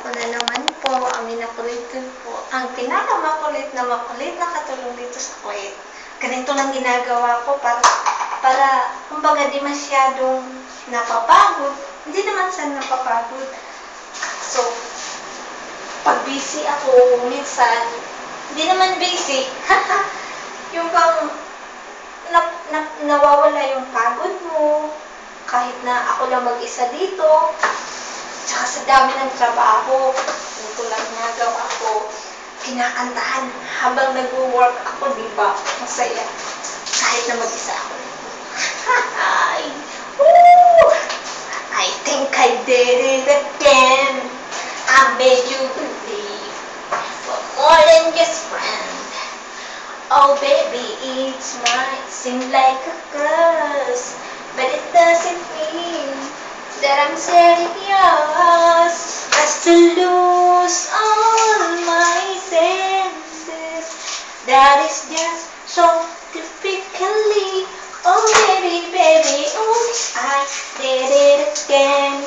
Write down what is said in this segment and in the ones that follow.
Ako na naman po, ang minakulit ko po, ang pinakamakulit na katulong dito sa Kuwait. Ganito lang ginagawa ko para kumbaga di masyadong napapagod. Hindi naman sa napapagod. So, pag busy ako, minsan, hindi naman busy. Yung bang nawawala yung pagod mo, kahit na ako lang mag-isa dito, tsaka sa dami ng trabaho, ito lang ginagawa ko, kinakantahan habang nag-work ako, di ba? Masaya. Kahit na mag-isa ako. Woo! I think I did it again. I made you believe for more than just friend. Oh baby, it's might seem like a curse, but it doesn't mean that I'm serious. Just to lose all my senses, that is just so typically. Oh baby, baby, oops, I did it again.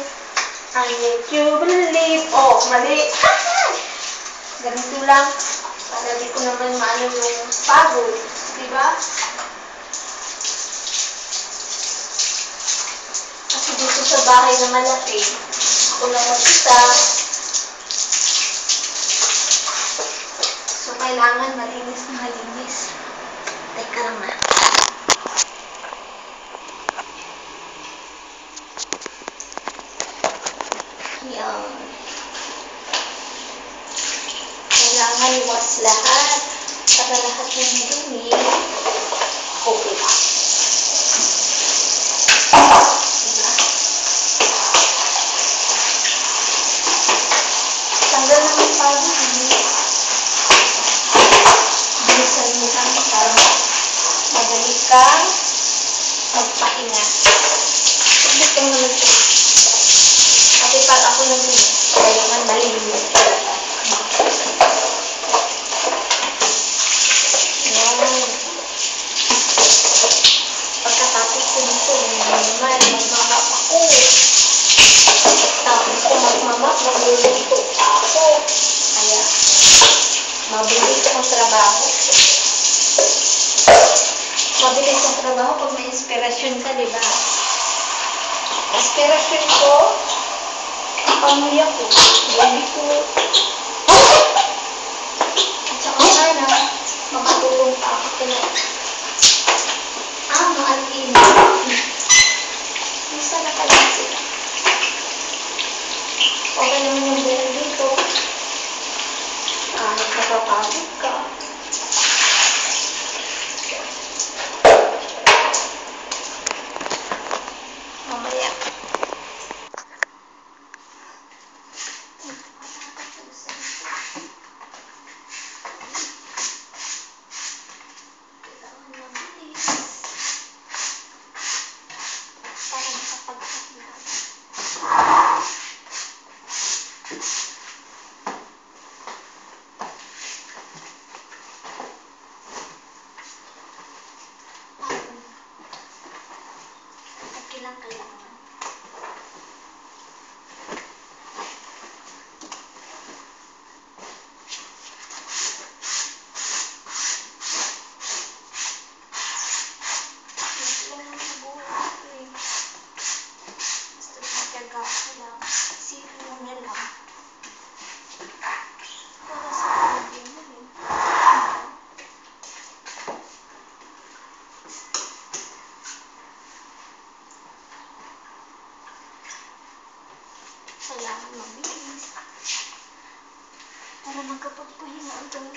I make you believe. Oh, mali. Ganito lang. Para di ko naman maano yung pagod. Diba? Kasi dito sa bahay na malaki, ako lang mag-isa. So, kailangan malinis na malinis. Teka lang na. Yan. Kailangan iwas lahat para lahat ng dumi okay lang. Diba? Tanggal naman pagod mo. Bilisan mo lang para madali kang magpahinga. Gusto mo naman ito. Kasi para ako lang din. Kailangan malinis talaga. Pagkatapos ko dito, naman, magmamap ako. Tapos ko magmamap, magluluto ako. Kaya, mabilis ang trabaho. Mabilis ang trabaho pag may inspirasyon ka, diba? Inspirasyon ko, pamilya ko, baby ko. At saka sana, makatulong pa ako kaya. Maalin. Isa na pala sila. Okay naman yung buong dito. Kahit napapagod ka. Mamaya. Lang kailangan. Ito lang ang nabuhay ko eh. Basta magyaga ko lang. Isipin mo na lang. Para sa pamilya mo eh. Kailangan mabilis para magkapagpahinga agad.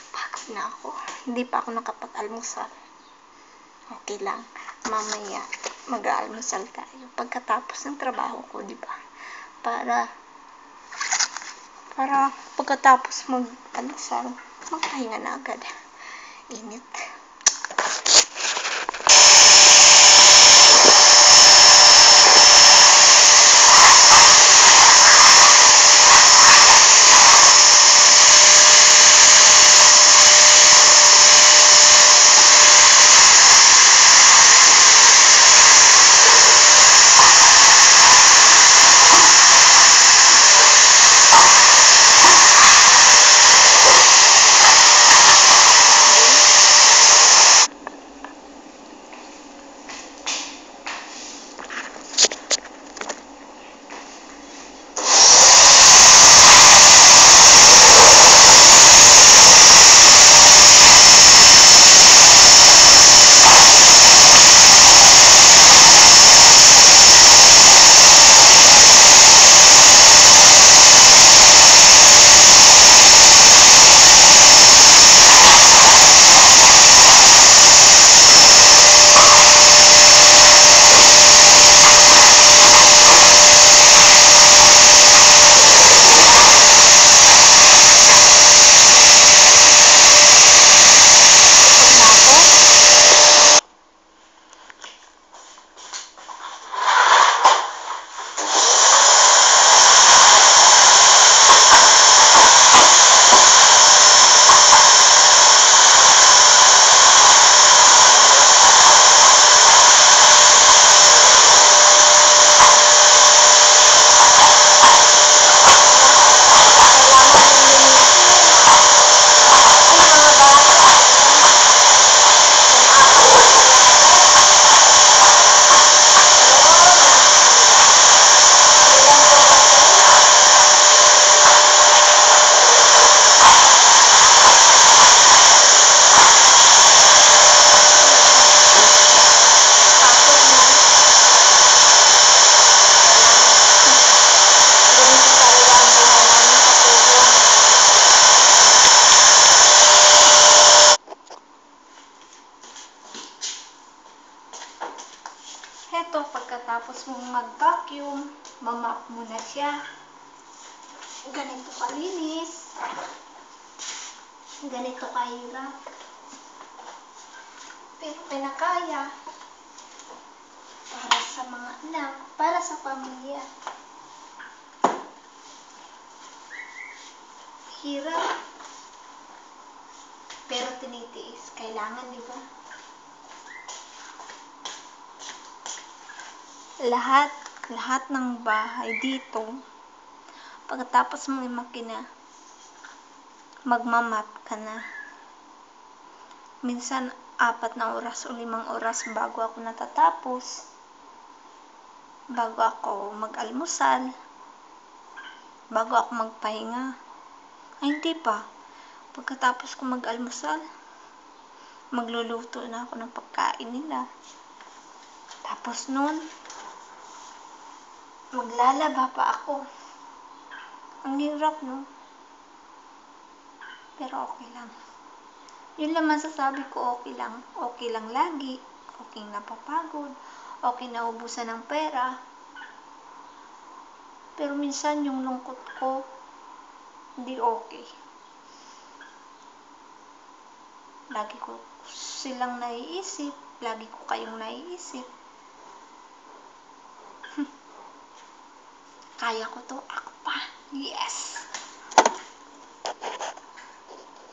Pagod na ako. Hindi pa ako nakapag-almusal. Okay lang. Mamaya mag-aalmusal tayo pagkatapos ng trabaho ko, di ba? Para pagkatapos mag-almusal, magpahinga na agad. Init. Pagkatapos mong mag-vacuum, mamap mo na siya. Ganito kalinis. Ganito kahirap. Pero pinakaya. Para sa mga anak, para sa pamilya. Hirap. Pero tinitiis. Kailangan, di ba? Lahat ng bahay dito, pagkatapos mong imakina, magmamap ka na. Minsan, 4 na oras o 5 oras bago ako natatapos. Bago ako mag-almusal. Bago ako magpahinga. Ay, hindi pa. Pagkatapos ko mag-almusal, magluluto na ako ng pagkain nila. Tapos nun, maglalaba pa ako. Ang hirap, no? Pero okay lang. Yun lang masasabi ko, okay lang. Okay lang lagi. Okay napapagod. Okay naubusan ng pera. Pero minsan yung lungkot ko, hindi okay. Lagi ko silang naiisip. Lagi ko kayong naiisip. Kaya ko to. Ako pa. Yes!